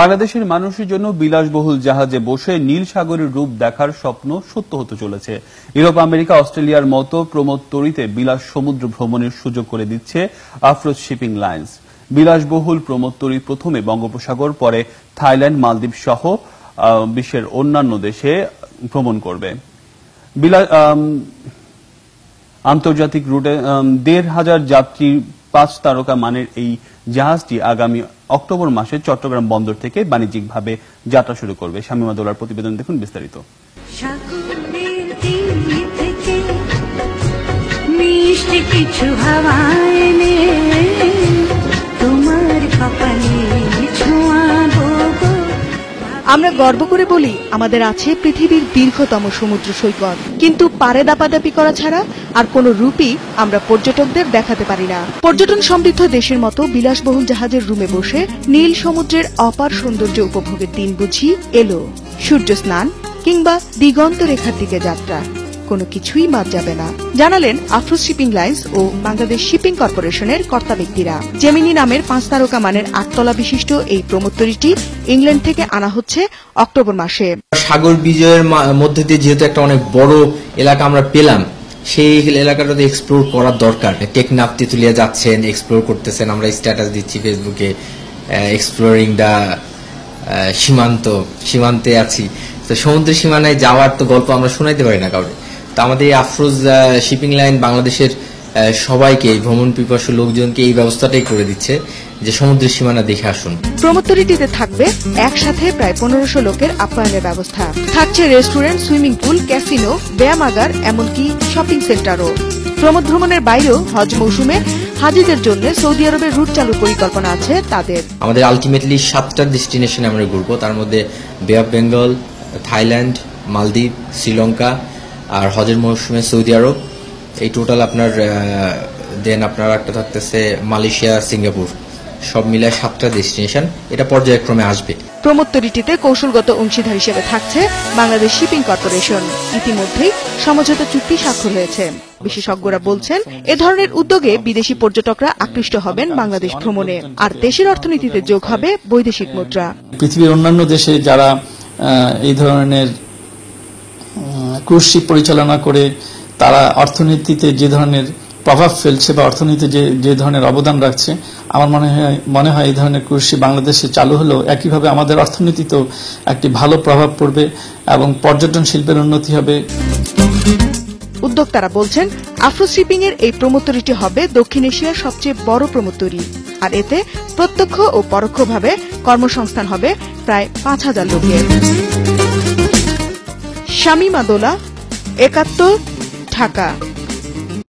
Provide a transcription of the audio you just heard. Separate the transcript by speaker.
Speaker 1: বাংলাদেশের মানুষের জন্য বিলাসবহুল জাহাজে বসে নীল সাগরের রূপ দেখার স্বপ্ন সত্য হতে চলেছে। ইউরোপ, আমেরিকা, অস্ট্রেলিয়ার মতো প্রমোদতরীতে বিলাস সমুদ্র ভ্রমণের সুযোগ করে দিচ্ছে আফরোজ শিপিং লাইন্স। বিলাসবহুল প্রমোদতরী প্রথমে বঙ্গোপসাগর, পরে থাইল্যান্ড, মালদ্বীপ সহ বিশ্বের অন্যান্য দেশে ভ্রমণ করবে। আন্তর্জাতিক রুটে ১৫০০ যাত্রী ৫ তারকা মানের এই জাহাজটি আগামী অক্টোবর মাসে চট্টগ্রাম বন্দর থেকে বাণিজ্যিকভাবে যাত্রা শুরু করবে। শামীমা দোলার প্রতিবেদন দেখুন বিস্তারিত।
Speaker 2: আমরা গর্ব করে বলি আমাদের আছে পৃথিবীর দীর্ঘতম সমুদ্র সৈকত, কিন্তু পারে দাপাদাপি করা ছাড়া আর কোনো রূপই আমরা পর্যটকদের দেখাতে পারি না। পর্যটন সমৃদ্ধ দেশের মতো বিলাসবহুল জাহাজের রুমে বসে নীল সমুদ্রের অপার সৌন্দর্য উপভোগের দিন বুঝি এলো। সূর্য স্নান কিংবা দিগন্ত রেখার দিকে যাত্রা, কোনো কিছুই বাদ যাবে না, জানালেন আফরোজ শিপিং লাইন্স ও বাংলাদেশ শিপিং কর্পোরেশনের কর্তা ব্যক্তিরা। জেমিনি নামের ৫ তারকা মানের ৮ তলা বিশিষ্ট এই প্রমোদতরীটি ইংল্যান্ড থেকে আনা হচ্ছে অক্টোবর মাসে।
Speaker 3: সাগর বিজয়ের মধ্যে দিয়ে যেহেতু একটা অনেক বড় এলাকা আমরা পেলাম, সেই এলাকাটাতে এক্সপ্লোর করার দরকার। টেকনাফ তেতুলিয়া যাচ্ছেন, এক্সপ্লোর করতেছেন, আমরা স্ট্যাটাস দিচ্ছি ফেসবুকে, এক্সপ্লোরিং দা সীমান্তে আছি। তো সমুদ্রের সীমানায় যাওয়ার তো গল্প আমরা শোনাইতে পারি না কাউকে। তো আমাদের এই আফরোজ শিপিং লাইন বাংলাদেশের সবাইকে, ভ্রমণ পিপাসু লোকজনকে এই ব্যবস্থাটাই করে দিচ্ছে যে সমুদ্রের সীমানা দেখে আসুন।
Speaker 2: প্রমোদতরীটিতে থাকবে একসাথে প্রায় ১৫০০ লোকের আপ্যায়নের ব্যবস্থা। থাকছে রেস্টুরেন্ট, সুইমিং পুল, ক্যাসিনো, ব্যায়ামাগার, এমনকি শপিং সেন্টারও। প্রমোদ ভ্রমণের বাইরেও হজ মৌসুমে হাজিদের জন্য সৌদি আরবের রুট চালুর পরিকল্পনা আছে তাদের।
Speaker 3: আমাদের আলটিমেটলি ৭টা ডেস্টিনেশনে আমরা ঘুরবো, তার মধ্যে বে অফ বেঙ্গল, থাইল্যান্ড, মালদ্বীপ, শ্রীলঙ্কা আর হজের মৌসুমে সৌদি আরব। এই টোটাল আপনার আপনার একটা থাকতেছে মালয়েশিয়া, সিঙ্গাপুর, সব মিলায় 7টা ডেস্টিনেশন। এটা পর্যায়ক্রমে আসবে।
Speaker 2: প্রমোদতরীটিতে কৌশলগত অংশীদার হিসেবে থাকছে বাংলাদেশ শিপিং কর্পোরেশন। ইতিমধ্যেই সমঝোতা চুক্তি স্বাক্ষর হয়েছে। বিশেষজ্ঞরা বলছেন এ ধরনের উদ্যোগে বিদেশি পর্যটকরা আকৃষ্ট হবেন বাংলাদেশ ভ্রমণে, আর দেশের অর্থনীতিতে যোগ হবে বৈদেশিক মুদ্রা।
Speaker 4: পৃথিবীর অন্যান্য দেশে যারা এই ধরনের ক্রুজ শিপ পরিচালনা করে তারা অর্থনীতিতে যে ধরনের প্রভাব ফেলছে বা অর্থনীতিতে যে ধরনের অবদান রাখছে, আমার মনে হয় এই ধরনের ক্রুজ শিপ বাংলাদেশে চালু হলেও একইভাবে আমাদের অর্থনীতিতেও একটি ভালো প্রভাব পড়বে এবং পর্যটন শিল্পের উন্নতি হবে।
Speaker 2: উদ্যোক্তারা বলছেন আফরোজ শিপিং এর এই প্রমোদতরীটি হবে দক্ষিণ এশিয়ার সবচেয়ে বড় প্রমোদতরী, আর এতে প্রত্যক্ষ ও পরোক্ষভাবে কর্মসংস্থান হবে প্রায় ৫,০০০ লোকের। শামীমা দোলা, ৭১, ঢাকা।